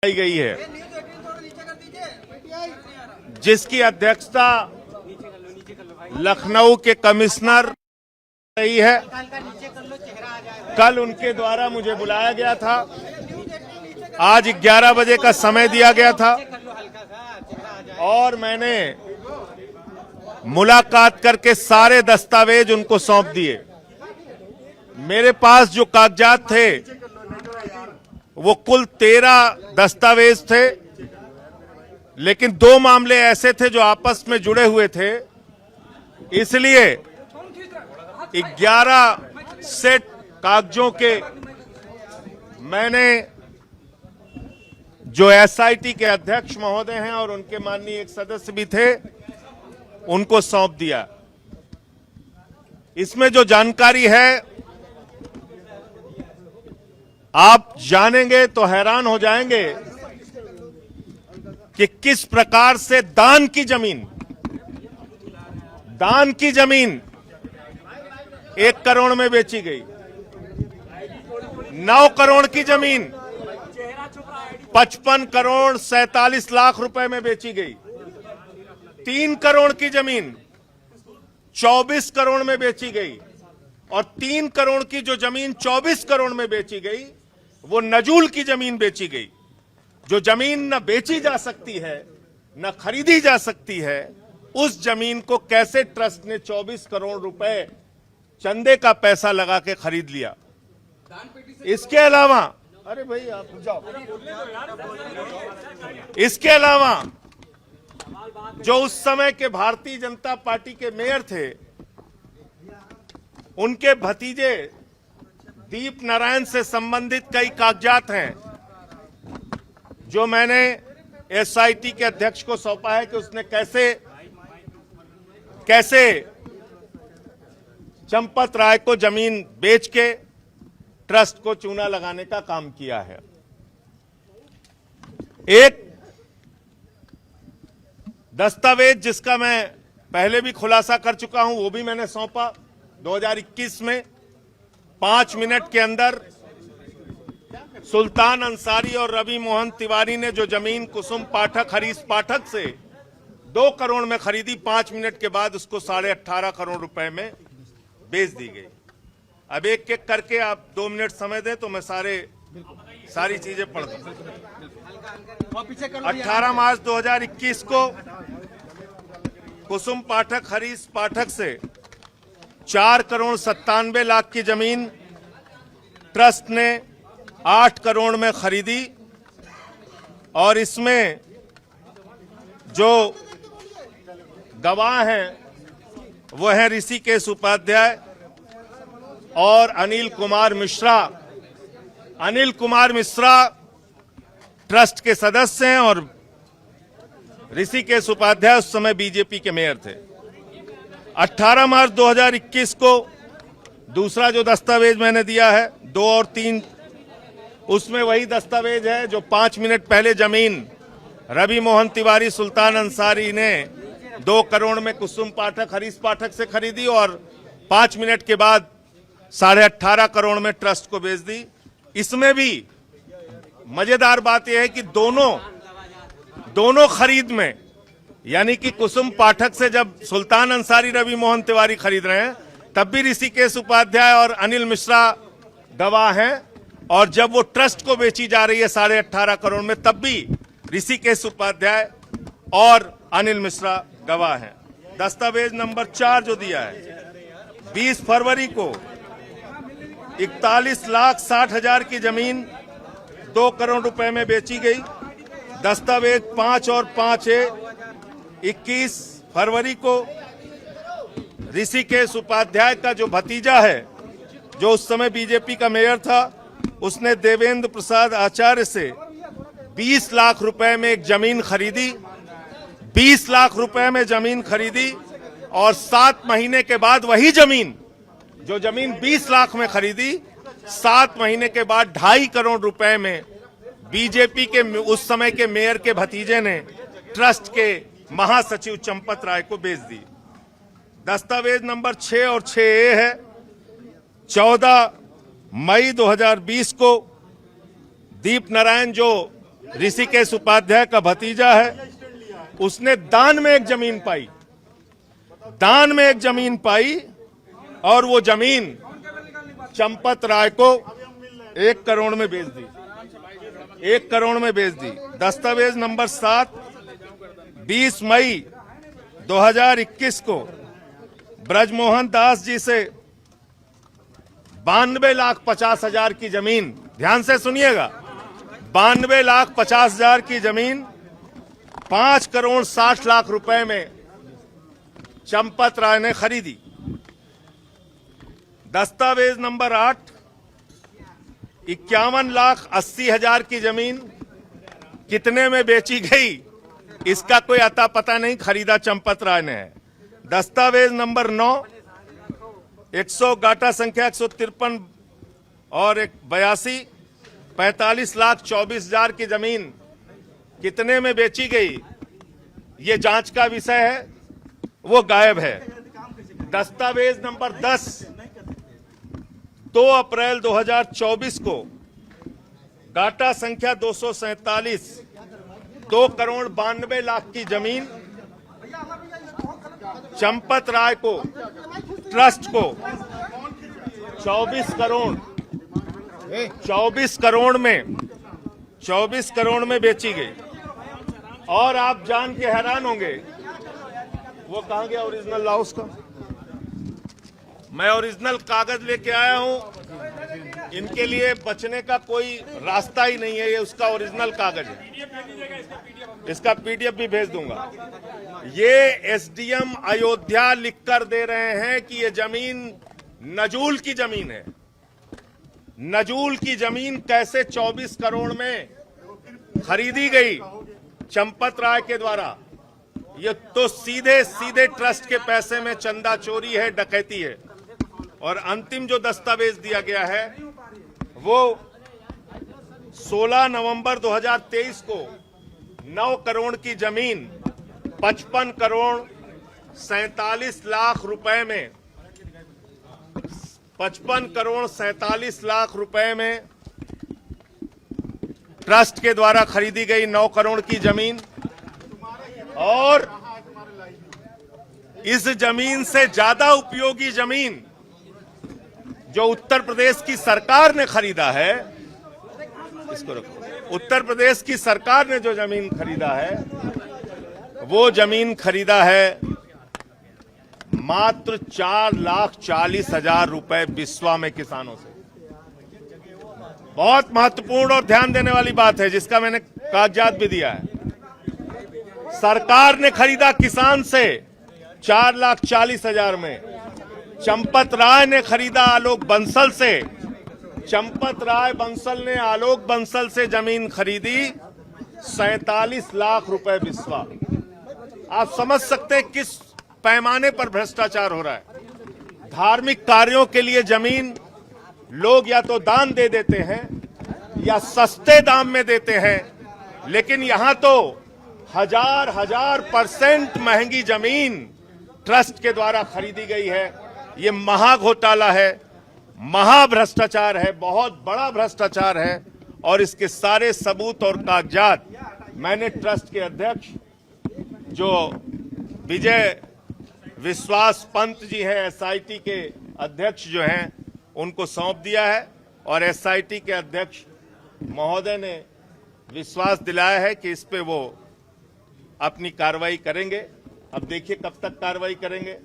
आई गई है, जिसकी अध्यक्षता लखनऊ के कमिश्नर रही है। कल उनके द्वारा मुझे बुलाया गया था, आज 11 बजे का समय दिया गया था और मैंने मुलाकात करके सारे दस्तावेज उनको सौंप दिए। मेरे पास जो कागजात थे वो कुल 13 दस्तावेज थे, लेकिन 2 मामले ऐसे थे जो आपस में जुड़े हुए थे, इसलिए 11 सेट कागजों के मैंने जो एसआईटी के अध्यक्ष महोदय हैं और उनके माननीय एक सदस्य भी थे, उनको सौंप दिया। इसमें जो जानकारी है आप जानेंगे तो हैरान हो जाएंगे कि किस प्रकार से दान की जमीन 1 करोड़ में बेची गई, 9 करोड़ की जमीन 55 करोड़ 47 लाख रुपए में बेची गई, 3 करोड़ की जमीन 24 करोड़ में बेची गई और 3 करोड़ की जो जमीन 24 करोड़ में बेची गई वो नजूल की जमीन बेची गई। जो जमीन न बेची जा सकती है न खरीदी जा सकती है, उस जमीन को कैसे ट्रस्ट ने 24 करोड़ रुपए चंदे का पैसा लगा के खरीद लिया। इसके अलावा अरे भाई आप जाओ, इसके अलावा जो उस समय के भारतीय जनता पार्टी के मेयर थे, उनके भतीजे दीप नारायण से संबंधित कई कागजात हैं जो मैंने एसआईटी के अध्यक्ष को सौंपा है कि उसने कैसे चंपत राय को जमीन बेच के ट्रस्ट को चूना लगाने का काम किया है। एक दस्तावेज जिसका मैं पहले भी खुलासा कर चुका हूं, वो भी मैंने सौंपा 2021 में। 5 मिनट के अंदर सुल्तान अंसारी और रवि मोहन तिवारी ने जो जमीन कुसुम पाठक हरीश पाठक से 2 करोड़ में खरीदी, 5 मिनट के बाद उसको 18.5 करोड़ रुपए में बेच दी गई। अब एक एक करके आप 2 मिनट समय दें तो मैं सारी चीजें पढ़ दूं। 18 मार्च 2021 को कुसुम पाठक हरीश पाठक से 4 करोड़ 97 लाख की जमीन ट्रस्ट ने 8 करोड़ में खरीदी और इसमें जो गवाह हैं वो हैं ऋषिकेश उपाध्याय और अनिल कुमार मिश्रा। अनिल कुमार मिश्रा ट्रस्ट के सदस्य हैं और ऋषिकेश उपाध्याय उस समय बीजेपी के मेयर थे। 18 मार्च 2021 को दूसरा जो दस्तावेज मैंने दिया है 2 और 3, उसमें वही दस्तावेज है जो 5 मिनट पहले जमीन रवि मोहन तिवारी सुल्तान अंसारी ने 2 करोड़ में कुसुम पाठक हरीश पाठक से खरीदी और 5 मिनट के बाद 18.5 करोड़ में ट्रस्ट को बेच दी। इसमें भी मजेदार बात यह है कि दोनों खरीद में, यानी कि कुसुम पाठक से जब सुल्तान अंसारी रवि मोहन तिवारी खरीद रहे हैं तब भी ऋषिकेश उपाध्याय और अनिल मिश्रा गवाह हैं, और जब वो ट्रस्ट को बेची जा रही है 18.5 करोड़ में तब भी ऋषिकेश उपाध्याय और अनिल मिश्रा गवाह हैं। दस्तावेज नंबर 4 जो दिया है, 20 फरवरी को 41,60,000 की जमीन 2 करोड़ रुपए में बेची गई। दस्तावेज 5 और 5A 21 फरवरी को ऋषिकेश उपाध्याय का जो भतीजा है, जो उस समय बीजेपी का मेयर था, उसने देवेंद्र प्रसाद आचार्य से 20 लाख रुपए में एक जमीन खरीदी। 20 लाख रुपए में जमीन खरीदी और 7 महीने के बाद वही जमीन, जो जमीन 20 लाख में खरीदी, 7 महीने के बाद 2.5 करोड़ रुपए में बीजेपी के उस समय के मेयर के भतीजे ने ट्रस्ट के महासचिव चंपत राय को बेच दी। दस्तावेज नंबर 6 और 6A है। 14 मई 2020 को दीप नारायण जो ऋषिकेश उपाध्याय का भतीजा है, उसने दान में एक जमीन पाई, दान में एक जमीन पाई और वो जमीन चंपत राय को 1 करोड़ में बेच दी, 1 करोड़ में बेच दी। दस्तावेज नंबर 7, 20 मई 2021 को ब्रजमोहन दास जी से 92,50,000 की जमीन, ध्यान से सुनिएगा, 92,50,000 की जमीन 5 करोड़ 60 लाख रुपए में चंपत राय ने खरीदी। दस्तावेज नंबर 8, 51,80,000 की जमीन कितने में बेची गई, इसका कोई अता पता नहीं, खरीदा चंपत राय ने है। दस्तावेज नंबर 9, 100 गाटा संख्या 153 और 82, 45,24,000 की जमीन कितने में बेची गई, ये जांच का विषय है, वो गायब है। दस्तावेज नंबर 10, 2 अप्रैल 2024 को गाटा संख्या 247, 2 करोड़ 92 लाख की जमीन चंपत राय को, ट्रस्ट को 24 करोड़ में बेची गई। और आप जान के हैरान होंगे, वो कहां गया ओरिजिनल लाउस का, मैं ओरिजिनल कागज लेके आया हूं, इनके लिए बचने का कोई रास्ता ही नहीं है, ये उसका ओरिजिनल कागज है, इसका पीडीएफ भी भेज दूंगा। ये एसडीएम अयोध्या लिखकर दे रहे हैं कि ये जमीन नजूल की जमीन है। नजूल की जमीन कैसे 24 करोड़ में खरीदी गई चंपत राय के द्वारा, ये तो सीधे सीधे ट्रस्ट के पैसे में चंदा चोरी है, डकैती है। और अंतिम जो दस्तावेज दिया गया है वो 16 नवंबर 2023 को 9 करोड़ की जमीन 55 करोड़ 47 लाख रुपए में, 55 करोड़ 47 लाख रुपए में ट्रस्ट के द्वारा खरीदी गई 9 करोड़ की जमीन। और इस जमीन से ज्यादा उपयोगी जमीन जो उत्तर प्रदेश की सरकार ने खरीदा है, इसको रखो, उत्तर प्रदेश की सरकार ने जो जमीन खरीदा है वो जमीन खरीदा है मात्र 4,40,000 रुपए बिस्वा में किसानों से। बहुत महत्वपूर्ण और ध्यान देने वाली बात है, जिसका मैंने कागजात भी दिया है। सरकार ने खरीदा किसान से 4,40,000 में, चंपत राय ने खरीदा आलोक बंसल से, चंपत राय बंसल ने आलोक बंसल से जमीन खरीदी 47 लाख रुपए बिस्वा। आप समझ सकते हैं किस पैमाने पर भ्रष्टाचार हो रहा है। धार्मिक कार्यों के लिए जमीन लोग या तो दान दे देते हैं या सस्ते दाम में देते हैं, लेकिन यहां तो हजार % महंगी जमीन ट्रस्ट के द्वारा खरीदी गई है। ये महा घोटाला है, महा भ्रष्टाचार है, बहुत बड़ा भ्रष्टाचार है। और इसके सारे सबूत और कागजात मैंने ट्रस्ट के अध्यक्ष जो विजय विश्वास पंत जी हैं, एसआईटी के अध्यक्ष जो हैं, उनको सौंप दिया है। और एसआईटी के अध्यक्ष महोदय ने विश्वास दिलाया है कि इस पे वो अपनी कार्रवाई करेंगे। अब देखिए कब तक कार्रवाई करेंगे।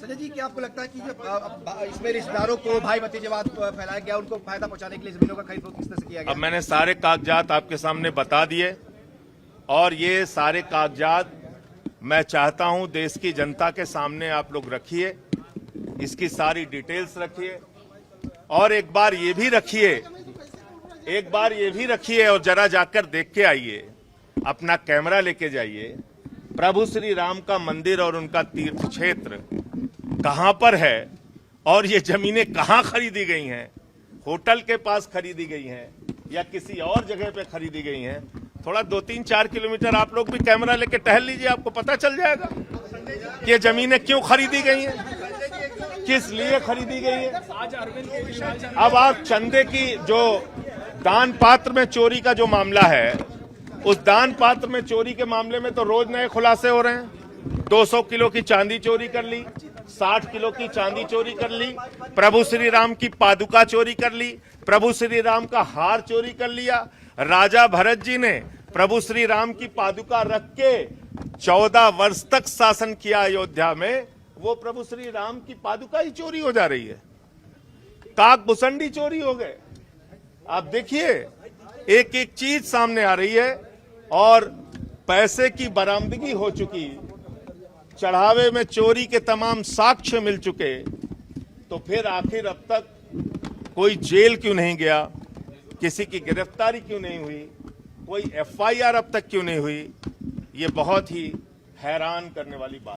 संजय जी, क्या आपको लगता है कि जो इसमें रिश्तेदारों को भाई भतीजेवाद फैलाया गया, उनको फायदा पहुंचाने के लिए जमीनों का खरीद फरोख्त किस तरह से किया गया? अब मैंने सारे कागजात आपके सामने बता दिए और ये सारे कागजात मैं चाहता हूं देश की जनता के सामने आप लोग रखिए, इसकी सारी डिटेल्स रखिए। और एक बार ये भी रखिए और जरा जाकर देख के आइए, अपना कैमरा लेके जाइए, प्रभु श्री राम का मंदिर और उनका तीर्थ क्षेत्र कहां पर है और ये जमीनें कहां खरीदी गई हैं। होटल के पास खरीदी गई हैं या किसी और जगह पे खरीदी गई हैं। थोड़ा 2-3-4 किलोमीटर आप लोग भी कैमरा लेके टहल लीजिए, आपको पता चल जाएगा कि ये जमीनें क्यों खरीदी गई हैं, किस लिए खरीदी गई है। अब आप चंदे की जो दान पात्र में चोरी का जो मामला है, उस दान पात्र में चोरी के मामले में तो रोज नए खुलासे हो रहे हैं। 200 किलो की चांदी चोरी कर ली, 60 किलो की चांदी चोरी कर ली, प्रभु श्री राम की पादुका चोरी कर ली, प्रभु श्री राम का हार चोरी कर लिया। राजा भरत जी ने प्रभु श्री राम की पादुका रख के 14 वर्ष तक शासन किया अयोध्या में, वो प्रभु श्री राम की पादुका ही चोरी हो जा रही है। काक भुसंडी चोरी हो गए। आप देखिए एक एक चीज सामने आ रही है और पैसे की बरामदगी हो चुकी, चढ़ावे में चोरी के तमाम साक्ष्य मिल चुके, तो फिर आखिर अब तक कोई जेल क्यों नहीं गया, किसी की गिरफ्तारी क्यों नहीं हुई, कोई एफआईआर अब तक क्यों नहीं हुई? ये बहुत ही हैरान करने वाली बात।